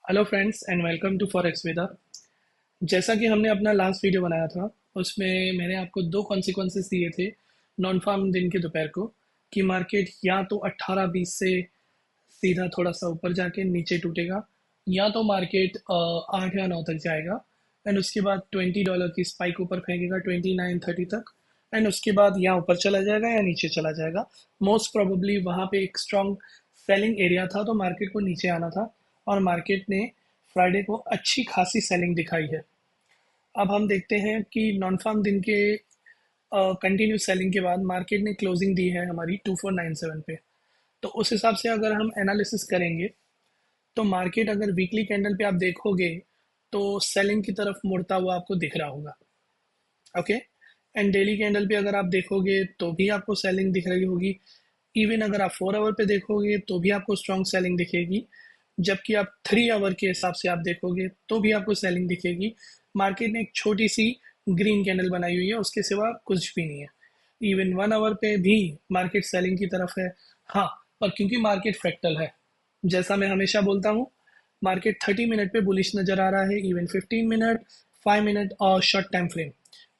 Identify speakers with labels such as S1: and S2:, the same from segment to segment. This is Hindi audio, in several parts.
S1: Hello friends and welcome to forex Veda. जैसा कि हमने अपना लास्ट वीडियो बनाया था उसमें मैंने आपको दो कॉन्सिक्वेंसेस दिए थे नॉन फार्म दिन के दोपहर को कि मार्केट या तो 18-20 से सीधा थोड़ा सा ऊपर जाके नीचे टूटेगा या तो मार्केट 8 या 9 तक जाएगा एंड उसके बाद $20 की स्पाइक ऊपर फेंकेगा 29-30 तक एंड उसके बाद या ऊपर चला जाएगा या नीचे चला जाएगा। मोस्ट प्रोबेबली वहाँ पे एक स्ट्रॉन्ग सेलिंग एरिया था तो मार्केट को नीचे आना था और मार्केट ने फ्राइडे को अच्छी खासी सेलिंग दिखाई है। अब हम देखते हैं कि नॉन फार्म दिन के कंटिन्यू सेलिंग के बाद मार्केट ने क्लोजिंग दी है हमारी 2497 पे। तो उस हिसाब से अगर हम एनालिसिस करेंगे तो मार्केट अगर वीकली कैंडल पे आप देखोगे तो सेलिंग की तरफ मुड़ता हुआ आपको दिख रहा होगा। ओके। एंड डेली कैंडल पे अगर आप देखोगे तो भी आपको सेलिंग दिख रही होगी। इवन अगर आप 4 आवर पे देखोगे तो भी आपको स्ट्रॉन्ग सेलिंग दिखेगी। जबकि आप 3 आवर के हिसाब से आप देखोगे तो भी आपको सेलिंग दिखेगी। मार्केट ने एक छोटी सी ग्रीन कैंडल बनाई हुई है, उसके सिवा कुछ भी नहीं है। इवन 1 आवर पे भी मार्केट सेलिंग की तरफ है। हाँ, पर क्योंकि मार्केट फ्रैक्टल है, जैसा मैं हमेशा बोलता हूँ, मार्केट 30 मिनट पे बुलिश नज़र आ रहा है, इवन 15 मिनट, 5 मिनट और शॉर्ट टाइम फ्रेम।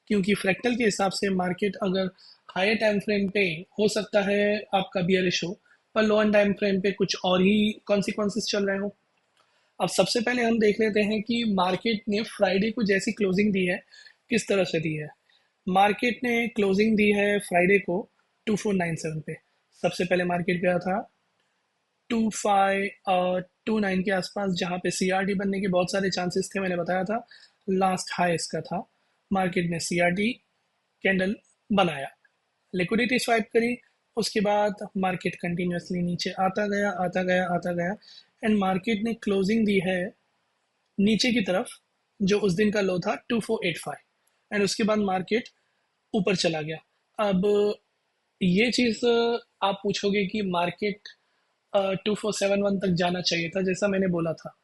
S1: क्योंकि फ्रैक्टल के हिसाब से मार्केट अगर हायर टाइम फ्रेम पे हो सकता है आपका बियरिश हो, पर लोअर टाइम फ्रेम पे कुछ और ही कॉन्सिक्वेंसेस चल रहे हो। अब सबसे पहले हम देख लेते हैं कि मार्केट ने फ्राइडे को जैसी क्लोजिंग दी है किस तरह से दी है। मार्केट ने क्लोजिंग दी है फ्राइडे को 2497 पे। सबसे पहले मार्केट गया था 2529 के आसपास, जहाँ पे सीआरटी बनने के बहुत सारे चांसेस थे। मैंने बताया था लास्ट हाई इसका था। मार्केट ने सीआरटी कैंडल बनाया, लिक्विडिटी स्वाइप करी, उसके बाद मार्केट कंटिन्यूसली नीचे आता गया आता गया आता गया एंड मार्केट ने क्लोजिंग दी है नीचे की तरफ, जो उस दिन का लो था 2485 एंड उसके बाद मार्केट ऊपर चला गया। अब ये चीज़ आप पूछोगे कि मार्केट 2471 तक जाना चाहिए था, जैसा मैंने बोला था।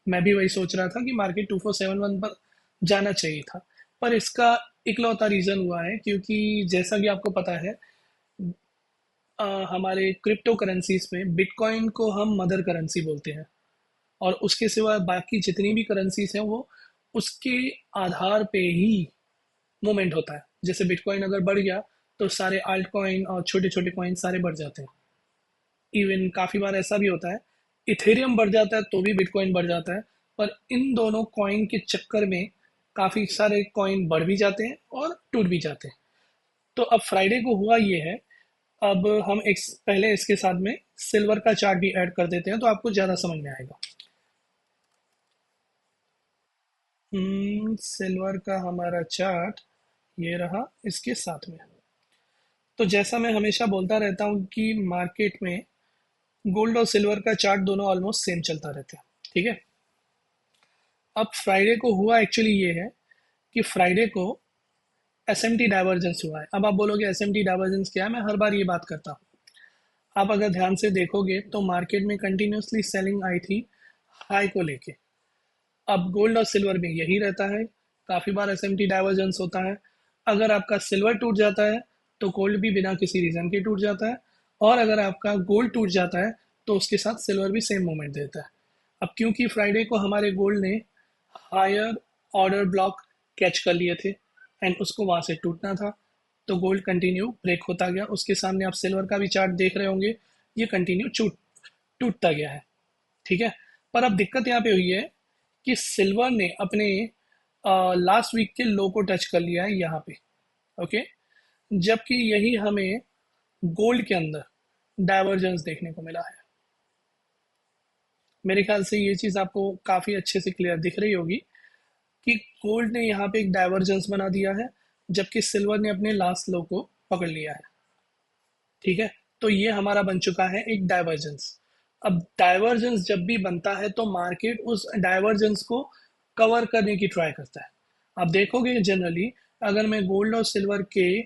S1: मैं भी वही सोच रहा था कि मार्केट 2471 पर जाना चाहिए था, पर इसका इकलौता रीज़न हुआ है क्योंकि जैसा कि आपको पता है, हमारे क्रिप्टो करेंसीज में बिटकॉइन को हम मदर करेंसी बोलते हैं और उसके सिवा बाकी जितनी भी करेंसीज हैं वो उसके आधार पे ही मूवमेंट होता है। जैसे बिटकॉइन अगर बढ़ गया तो सारे आल्ट कॉइन और छोटे छोटे कॉइन सारे बढ़ जाते हैं। इवन काफ़ी बार ऐसा भी होता है, इथेरियम बढ़ जाता है तो भी बिटकॉइन बढ़ जाता है। पर इन दोनों कॉइन के चक्कर में काफ़ी सारे कॉइन बढ़ भी जाते हैं और टूट भी जाते हैं। तो अब फ्राइडे को हुआ ये है। अब हम एक पहले इसके साथ में सिल्वर का चार्ट भी ऐड कर देते हैं तो आपको ज़्यादा समझ में आएगा। सिल्वर का हमारा चार्ट ये रहा इसके साथ में। तो जैसा मैं हमेशा बोलता रहता हूँ कि मार्केट में गोल्ड और सिल्वर का चार्ट दोनों ऑलमोस्ट सेम चलता रहता है। ठीक है। अब फ्राइडे को हुआ एक्चुअली ये है कि फ्राइडे को एसएमटी डाइवर्जेंस हुआ है। अब आप बोलोगे एसएमटी डाइवर्जेंस क्या है, मैं हर बार ये बात करता हूँ। आप अगर ध्यान से देखोगे तो मार्केट में कंटिन्यूसली सेलिंग आई थी हाई को लेके। अब गोल्ड और सिल्वर में यही रहता है, काफ़ी बार एसएमटी डाइवर्जेंस होता है। अगर आपका सिल्वर टूट जाता है तो गोल्ड भी बिना किसी रीज़न के टूट जाता है, और अगर आपका गोल्ड टूट जाता है तो उसके साथ सिल्वर भी सेम मूवमेंट देता है। अब क्योंकि फ्राइडे को हमारे गोल्ड ने हायर ऑर्डर ब्लॉक कैच कर लिए थे एंड उसको वहाँ से टूटना था, तो गोल्ड कंटिन्यू ब्रेक होता गया। उसके सामने आप सिल्वर का भी चार्ट देख रहे होंगे, ये कंटिन्यू टूटता गया है। ठीक है। पर अब दिक्कत यहाँ पे हुई है कि सिल्वर ने अपने लास्ट वीक के लो को टच कर लिया है यहाँ पे। ओके। जबकि यही हमें गोल्ड के अंदर डाइवर्जेंस देखने को मिला है। मेरे ख्याल से ये चीज़ आपको काफ़ी अच्छे से क्लियर दिख रही होगी कि गोल्ड ने यहाँ पे एक डाइवर्जेंस बना दिया है, जबकि सिल्वर ने अपने लास्ट लो को पकड़ लिया है। ठीक है। तो ये हमारा बन चुका है एक डाइवर्जेंस। अब डाइवर्जेंस जब भी बनता है तो मार्केट उस डाइवर्जेंस को कवर करने की ट्राई करता है। आप देखोगे जनरली, अगर मैं गोल्ड और सिल्वर के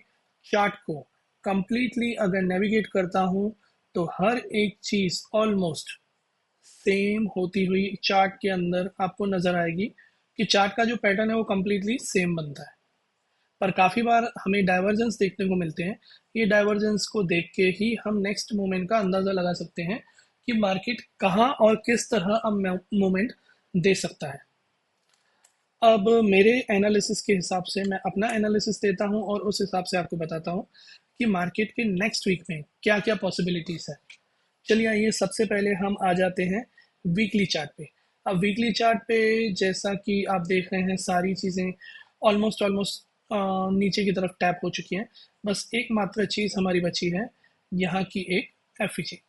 S1: चार्ट को कंप्लीटली अगर नेविगेट करता हूँ तो हर एक चीज़ ऑलमोस्ट सेम होती हुई चार्ट के अंदर आपको नज़र आएगी कि चार्ट का जो पैटर्न है वो कम्प्लीटली सेम बनता है। पर काफ़ी बार हमें डाइवर्जेंस देखने को मिलते हैं। ये डाइवर्जेंस को देख के ही हम नेक्स्ट मूवमेंट का अंदाज़ा लगा सकते हैं कि मार्केट कहाँ और किस तरह अब मूवमेंट दे सकता है। अब मेरे एनालिसिस के हिसाब से मैं अपना एनालिसिस देता हूँ और उस हिसाब से आपको बताता हूँ कि मार्केट के नेक्स्ट वीक में क्या क्या पॉसिबिलिटीज़ है। चलिए आइए सबसे पहले हम आ जाते हैं वीकली चार्ट पे। अब वीकली चार्ट पे जैसा कि आप देख रहे हैं सारी चीज़ें ऑलमोस्ट ऑलमोस्ट नीचे की तरफ टैप हो चुकी हैं। बस एकमात्र चीज़ हमारी बची है, यहाँ की एक एफईजी।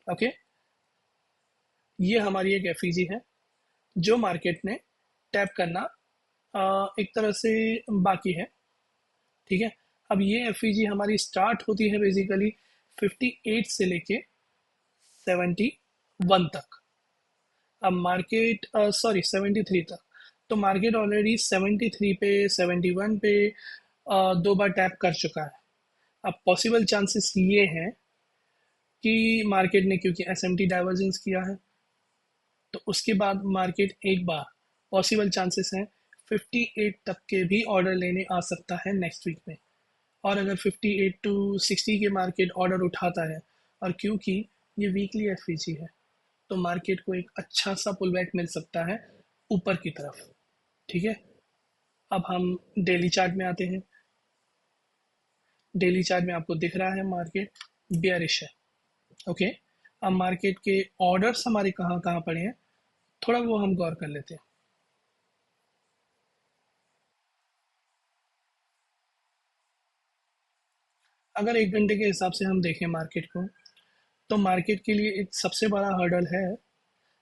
S1: ओके, ये हमारी एक एफईजी है जो मार्केट ने टैप करना एक तरह से बाकी है। ठीक है, अब ये एफईजी हमारी स्टार्ट होती है बेसिकली 58 से लेके 71 तक। अब मार्केट सॉरी 73 तक। तो मार्केट ऑलरेडी 73 पे 71 पे दो बार टैप कर चुका है। अब पॉसिबल चांसेस ये हैं कि मार्केट ने क्योंकि एसएमटी डाइवर्जेंस किया है, तो उसके बाद मार्केट एक बार पॉसिबल चांसेस हैं 58 तक के भी ऑर्डर लेने आ सकता है नेक्स्ट वीक में। और अगर 58 टू 60 के मार्केट ऑर्डर उठाता है, और क्योंकि ये वीकली एफवीजी है, तो मार्केट को एक अच्छा सा पुल बैक मिल सकता है ऊपर की तरफ। ठीक है, अब हम डेली चार्ट में आते हैं। डेली चार्ट में आपको दिख रहा है मार्केट बियरिश है। ओके, अब मार्केट के ऑर्डर्स हमारे कहाँ कहाँ पड़े हैं, थोड़ा वो हम गौर कर लेते हैं। अगर एक घंटे के हिसाब से हम देखें मार्केट को, तो मार्केट के लिए एक सबसे बड़ा हर्डल है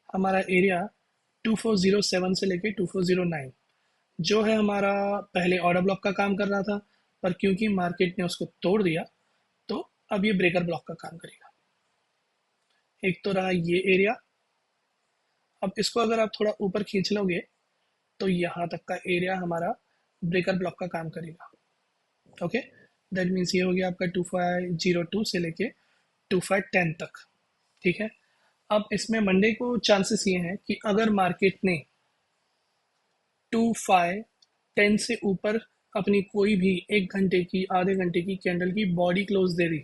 S1: हमारा एरिया 2407 से लेके 2409, जो है हमारा पहले ऑर्डर ब्लॉक का काम कर रहा था, पर क्योंकि मार्केट ने उसको तोड़ दिया, तो अब ये ब्रेकर ब्लॉक का काम करेगा। एक तो रहा ये एरिया। अब इसको अगर आप थोड़ा ऊपर खींच लोगे, तो यहाँ तक का एरिया हमारा ब्रेकर ब्लॉक का काम करेगा। ओके, दैट मीन्स ये हो गया आपका 2502 से लेके 2510 तक। ठीक है, अब इसमें मंडे को चांसेस ये हैं कि अगर मार्केट ने 2510 से ऊपर अपनी कोई भी एक घंटे की आधे घंटे की कैंडल की बॉडी क्लोज दे दी,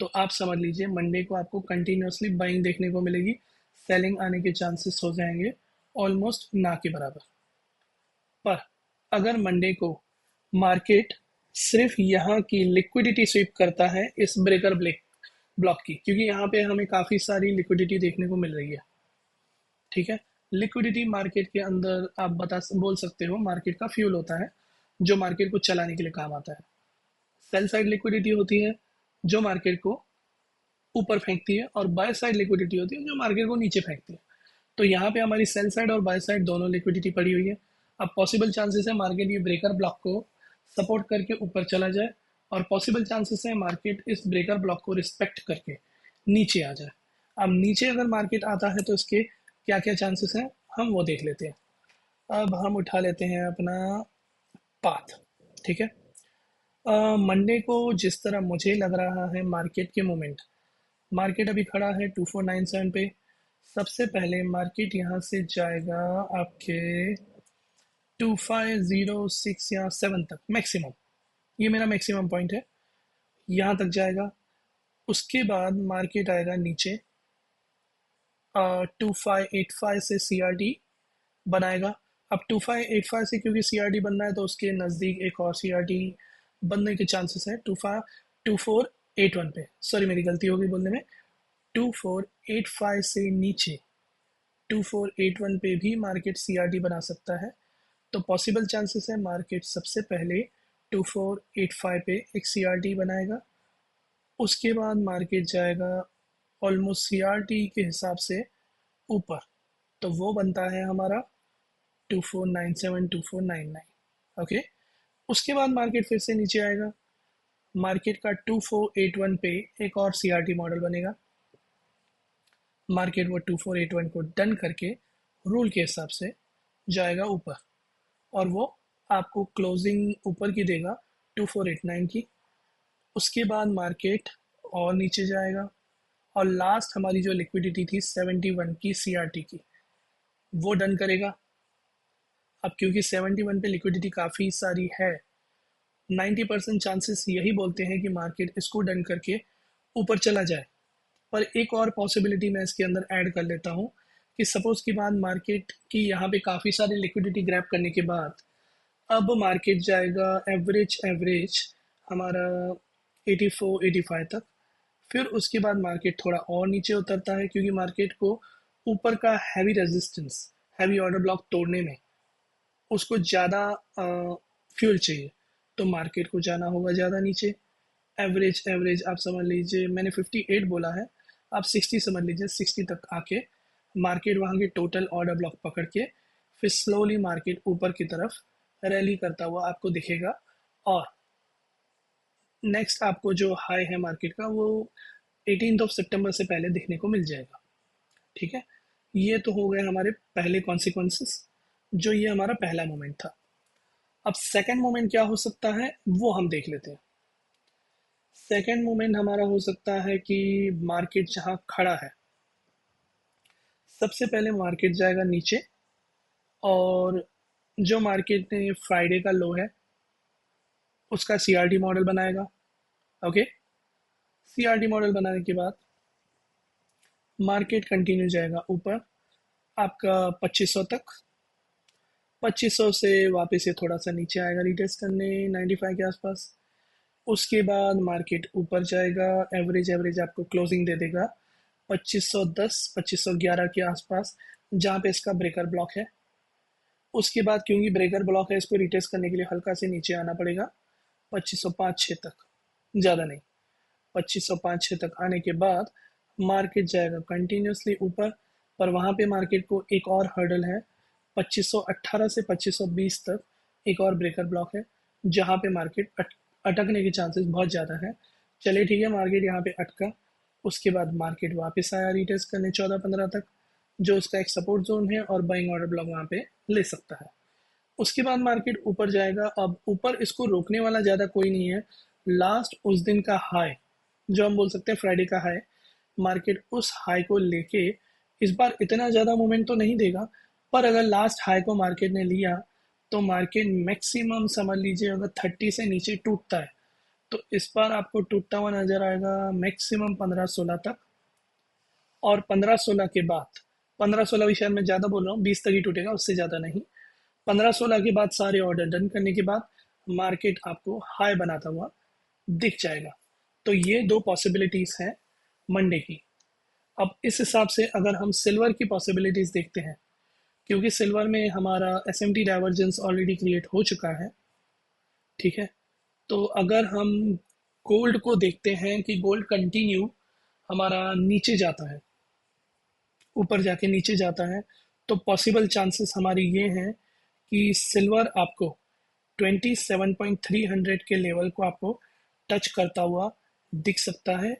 S1: तो आप समझ लीजिए मंडे को आपको कंटिन्यूसली बाइंग देखने को मिलेगी। सेलिंग आने के चांसेस हो जाएंगे ऑलमोस्ट ना के बराबर। पर अगर मंडे को मार्केट सिर्फ यहाँ की लिक्विडिटी स्वीप करता है इस ब्रेकर ब्लॉक की, क्योंकि यहाँ पे हमें काफ़ी सारी लिक्विडिटी देखने को मिल रही है। ठीक है, लिक्विडिटी मार्केट के अंदर आप बोल सकते हो मार्केट का फ्यूल होता है, जो मार्केट को चलाने के लिए काम आता है। सेल साइड लिक्विडिटी होती है जो मार्केट को ऊपर फेंकती है, और बाय साइड लिक्विडिटी होती है जो मार्केट को नीचे फेंकती है। तो यहाँ पे हमारी सेल साइड और बाय साइड दोनों लिक्विडिटी पड़ी हुई है। अब पॉसिबल चांसेस है मार्केट ये ब्रेकर ब्लॉक को सपोर्ट करके ऊपर चला जाए, और पॉसिबल चांसेस है मार्केट इस ब्रेकर ब्लॉक को रिस्पेक्ट करके नीचे आ जाए। अब नीचे अगर मार्केट आता है तो इसके क्या क्या चांसेस हैं हम वो देख लेते हैं। अब हम उठा लेते हैं अपना पाथ। ठीक है, मंडे को जिस तरह मुझे लग रहा है मार्केट के मोमेंट, मार्केट अभी खड़ा है 2497 पे। सबसे पहले मार्केट यहाँ से जाएगा आपके 2506 या 7 तक मैक्सिमम। ये मेरा मैक्सिमम पॉइंट है, यहाँ तक जाएगा। उसके बाद मार्केट आएगा नीचे 2585 से सी आर टी बनाएगा। अब 2585 से क्योंकि सी आर टी बनना है, तो उसके नज़दीक एक और सी आर टी बनने के चांसेस है 2481 पे। सॉरी मेरी गलती होगी बोलने में, 2485 से नीचे 2481 पे भी मार्केट सीआरटी बना सकता है। तो पॉसिबल चांसेस है मार्केट सबसे पहले 2485 पे एक सीआरटी बनाएगा। उसके बाद मार्केट जाएगा ऑलमोस्ट सीआरटी के हिसाब से ऊपर, तो वो बनता है हमारा 2497 2499। ओके, उसके बाद मार्केट फिर से नीचे आएगा। मार्केट का 2481 पे एक और सीआरटी मॉडल बनेगा। मार्केट वो 2481 को डन करके रूल के हिसाब से जाएगा ऊपर, और वो आपको क्लोजिंग ऊपर की देगा 2489 की। उसके बाद मार्केट और नीचे जाएगा, और लास्ट हमारी जो लिक्विडिटी थी 71 की सीआरटी की, वो डन करेगा। अब क्योंकि 71 पे लिक्विडिटी काफ़ी सारी है, 90% चांसेस यही बोलते हैं कि मार्केट इसको डन करके ऊपर चला जाए। पर एक और पॉसिबिलिटी मैं इसके अंदर ऐड कर लेता हूँ कि सपोज की बात मार्केट की यहाँ पे काफ़ी सारी लिक्विडिटी ग्रैब करने के बाद अब मार्केट जाएगा एवरेज एवरेज हमारा 84 85 तक। फिर उसके बाद मार्केट थोड़ा और नीचे उतरता है क्योंकि मार्केट को ऊपर का heavy resistance, heavy order block तोड़ने में उसको ज़्यादा फ्यूल चाहिए, तो मार्केट को जाना होगा ज़्यादा नीचे। एवरेज एवरेज आप समझ लीजिए, मैंने 58 बोला है, आप 60 समझ लीजिए, 60 तक आके मार्केट वहाँ के टोटल ऑर्डर ब्लॉक पकड़ के फिर स्लोली मार्केट ऊपर की तरफ रैली करता हुआ आपको दिखेगा। और नेक्स्ट आपको जो हाई है मार्केट का वो 18 सितंबर से पहले दिखने को मिल जाएगा। ठीक है, ये तो हो गए हमारे पहले कॉन्सिक्वेंसेस, जो ये हमारा पहला मोमेंट था। अब सेकंड मोमेंट क्या हो सकता है वो हम देख लेते हैं। सेकंड मोमेंट हमारा हो सकता है कि मार्केट जहां खड़ा है, सबसे पहले मार्केट जाएगा नीचे, और जो मार्केट ने फ्राइडे का लो है उसका सीआरटी मॉडल बनाएगा। ओके, सीआरटी मॉडल बनाने के बाद मार्केट कंटिन्यू जाएगा ऊपर आपका 2500 तक। 2500 से वापस ये थोड़ा सा नीचे आएगा रिटेस्ट करने 95 के आसपास। उसके बाद मार्केट ऊपर जाएगा, एवरेज एवरेज आपको क्लोजिंग दे देगा 2510 2511 के आसपास, जहाँ पे इसका ब्रेकर ब्लॉक है। उसके बाद क्योंकि ब्रेकर ब्लॉक है, इसको रिटेस्ट करने के लिए हल्का से नीचे आना पड़ेगा 2505-6 तक, ज़्यादा नहीं। 2505-6 तक आने के बाद मार्केट जाएगा कंटिन्यूसली ऊपर, पर वहाँ पे मार्केट को एक और हर्डल है 2518 से 2520 तक, एक और ब्रेकर ब्लॉक है जहाँ पे मार्केट अटकने के चांसेस बहुत ज़्यादा है। चलिए ठीक है, मार्केट यहाँ पे अटका, उसके बाद मार्केट वापस आया रिटेस्ट करने 14-15 तक, जो उसका एक सपोर्ट जोन है और बाइंग ऑर्डर ब्लॉक वहाँ पे ले सकता है। उसके बाद मार्केट ऊपर जाएगा। अब ऊपर इसको रोकने वाला ज़्यादा कोई नहीं है। लास्ट उस दिन का हाई, जो हम बोल सकते हैं फ्राइडे का हाई, मार्केट उस हाई को लेके इस बार इतना ज़्यादा मोमेंट तो नहीं देगा, पर अगर लास्ट हाई को मार्केट ने लिया तो मार्केट मैक्सिमम समझ लीजिए अगर 30 से नीचे टूटता है तो इस बार आपको टूटता हुआ नजर आएगा मैक्सिमम 15-16 तक। और 15-16 के बाद, 15-16 भी शायद मैं ज़्यादा बोल रहा हूँ, 20 तक ही टूटेगा, उससे ज़्यादा नहीं। 15-16 के बाद सारे ऑर्डर डन करने के बाद मार्केट आपको हाई बनाता हुआ दिख जाएगा। तो ये दो पॉसिबिलिटीज़ हैं मंडे की। अब इस हिसाब से अगर हम सिल्वर की पॉसिबिलिटीज़ देखते हैं, क्योंकि सिल्वर में हमारा एसएमटी डाइवर्जेंस ऑलरेडी क्रिएट हो चुका है। ठीक है, तो अगर हम गोल्ड को देखते हैं कि गोल्ड कंटिन्यू हमारा नीचे जाता है, ऊपर जाके नीचे जाता है, तो पॉसिबल चांसेस हमारे ये हैं कि सिल्वर आपको 27.300 के लेवल को आपको टच करता हुआ दिख सकता है,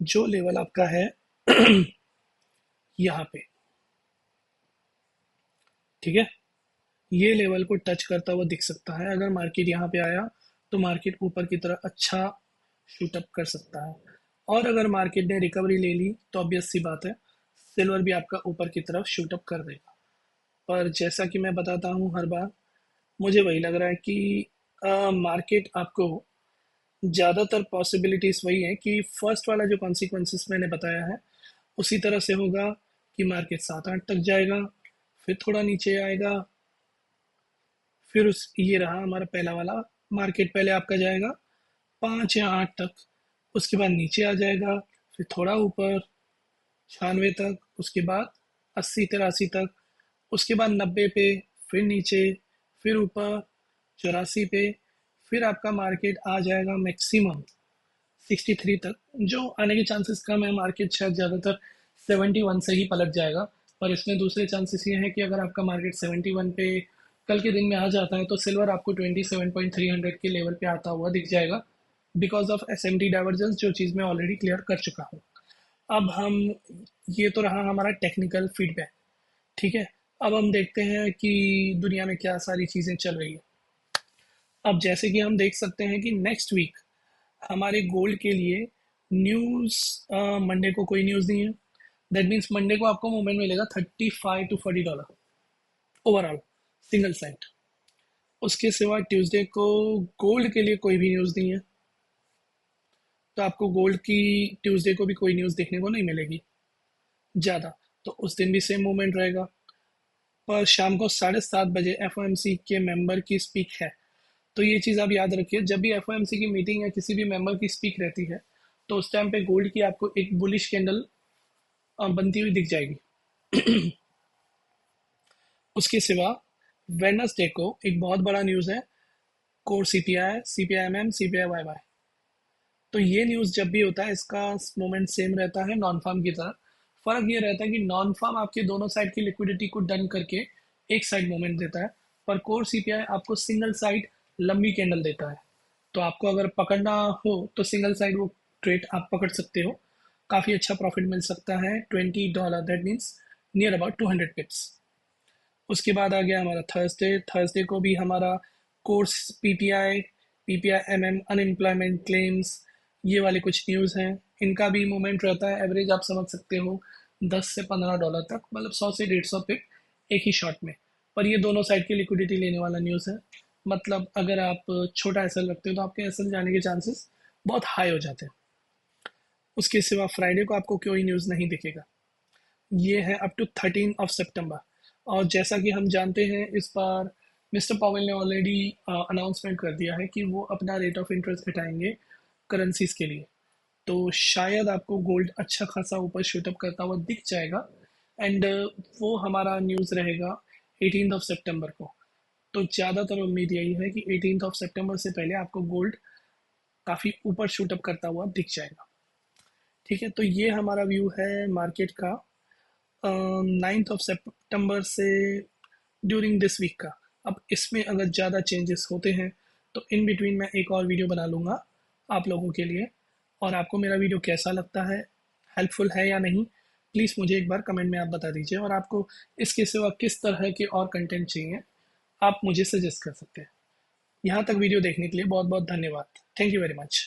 S1: जो लेवल आपका है यहाँ पे। ठीक है, ये लेवल को टच करता हुआ दिख सकता है। अगर मार्केट यहाँ पे आया तो मार्केट ऊपर की तरफ अच्छा शूटअप कर सकता है, और अगर मार्केट ने रिकवरी ले ली तो ऑब्वियस सी बात है सिल्वर भी आपका ऊपर की तरफ शूटअप कर देगा। पर जैसा कि मैं बताता हूँ हर बार, मुझे वही लग रहा है कि मार्केट आपको ज़्यादातर पॉसिबिलिटीज़ वही है कि फर्स्ट वाला जो कॉन्सिक्वेंसेस मैंने बताया है उसी तरह से होगा कि मार्केट 7-8 तक जाएगा, फिर थोड़ा नीचे आएगा, फिर उस ये रहा हमारा पहला वाला, मार्केट पहले आपका जाएगा 5 या 8 तक, उसके बाद नीचे आ जाएगा, फिर थोड़ा ऊपर 96 तक, उसके बाद 80-83 तक, उसके बाद 90 पे, फिर नीचे, फिर ऊपर 84 पे, फिर आपका मार्केट आ जाएगा मैक्सिमम 63 तक, जो आने के चांसेस कम है। मार्केट शायद ज़्यादातर 71 से ही पलट जाएगा, पर इसमें दूसरे चांसेस ये हैं कि अगर आपका मार्केट 71 पे कल के दिन में आ जाता है तो सिल्वर आपको 27.300 के लेवल पे आता हुआ दिख जाएगा, because of S M T divergence, जो चीज़ मैं ऑलरेडी क्लियर कर चुका हूँ। अब हम, ये तो रहा हमारा टेक्निकल फीडबैक। ठीक है, अब हम देखते हैं कि दुनिया में क्या सारी चीज़ें चल रही है। अब जैसे कि हम देख सकते हैं कि नेक्स्ट वीक हमारे गोल्ड के लिए न्यूज़, मंडे को कोई न्यूज़ नहीं है। दैट मीन्स मंडे को आपको मूवमेंट मिलेगा $35 to $40 ओवरऑल सिंगल साइड। उसके सिवा ट्यूसडे को गोल्ड के लिए कोई भी न्यूज़ नहीं है, तो आपको गोल्ड की ट्यूसडे को भी कोई न्यूज़ देखने को नहीं मिलेगी ज़्यादा। तो उस दिन भी सेम मूवमेंट रहेगा। पर शाम को 7:30 बजे एफओएमसी के मेंबर की स्पीक है। तो ये चीज़ आप याद रखिए, जब भी एफओएमसी की मीटिंग या किसी भी मेंबर की स्पीक रहती है, तो उस टाइम पे गोल्ड की आपको एक बुलिश कैंडल बनती हुई दिख जाएगी। उसके सिवा वेडनेसडे को एक बहुत बड़ा न्यूज़ है, कोर सीपीआई, सीपीआईएमएम, सीपीआई वाईवाई। तो ये न्यूज़ जब भी होता है, इसका मोमेंट सेम रहता है नॉन फार्म की तरह। फर्क ये रहता है कि नॉन फार्म आपके दोनों साइड की लिक्विडिटी को डन करके एक साइड मोमेंट देता है, पर कोर सीपीआई आपको सिंगल साइड लंबी कैंडल देता है। तो आपको अगर पकड़ना हो तो सिंगल साइड वो ट्रेड आप पकड़ सकते हो, काफ़ी अच्छा प्रॉफिट मिल सकता है, $20, दैट मीन्स नियर अबाउट 200 पिप्स। उसके बाद आ गया हमारा थर्सडे। थर्सडे को भी हमारा course PPI, PPI MM, unemployment claims, ये वाले कुछ न्यूज़ हैं। इनका भी मूवमेंट रहता है, एवरेज आप समझ सकते हो $10 से $15 तक, मतलब 100 से 150 पिप एक ही शॉट में। पर ये दोनों साइड की लिक्विडिटी लेने वाला न्यूज़ है। मतलब अगर आप छोटा एसएल रखते हो तो आपके एसएल जाने के चांसेस बहुत हाई हो जाते हैं। उसके सिवा फ्राइडे को आपको कोई न्यूज़ नहीं दिखेगा। ये है अप टू 13 सितंबर। और जैसा कि हम जानते हैं, इस बार मिस्टर पावेल ने ऑलरेडी अनाउंसमेंट कर दिया है कि वो अपना रेट ऑफ इंटरेस्ट घटाएंगे करेंसीज के लिए। तो शायद आपको गोल्ड अच्छा खासा ऊपर शूटअप करता हुआ दिख जाएगा। एंड वो हमारा न्यूज़ रहेगा 18 सितंबर को। तो ज़्यादातर उम्मीद यही है कि 18 सितंबर से पहले आपको गोल्ड काफ़ी ऊपर शूटअप करता हुआ दिख जाएगा। ठीक है, तो ये हमारा व्यू है मार्केट का 9 सितंबर से ड्यूरिंग दिस वीक का। अब इसमें अगर ज़्यादा चेंजेस होते हैं तो इन बिटवीन मैं एक और वीडियो बना लूँगा आप लोगों के लिए। और आपको मेरा वीडियो कैसा लगता है, हेल्पफुल है या नहीं, प्लीज़ मुझे एक बार कमेंट में आप बता दीजिए। और आपको इसके सिवा किस तरह के और कंटेंट चाहिए, आप मुझे सजेस्ट कर सकते हैं। यहाँ तक वीडियो देखने के लिए बहुत बहुत धन्यवाद। Thank you very much.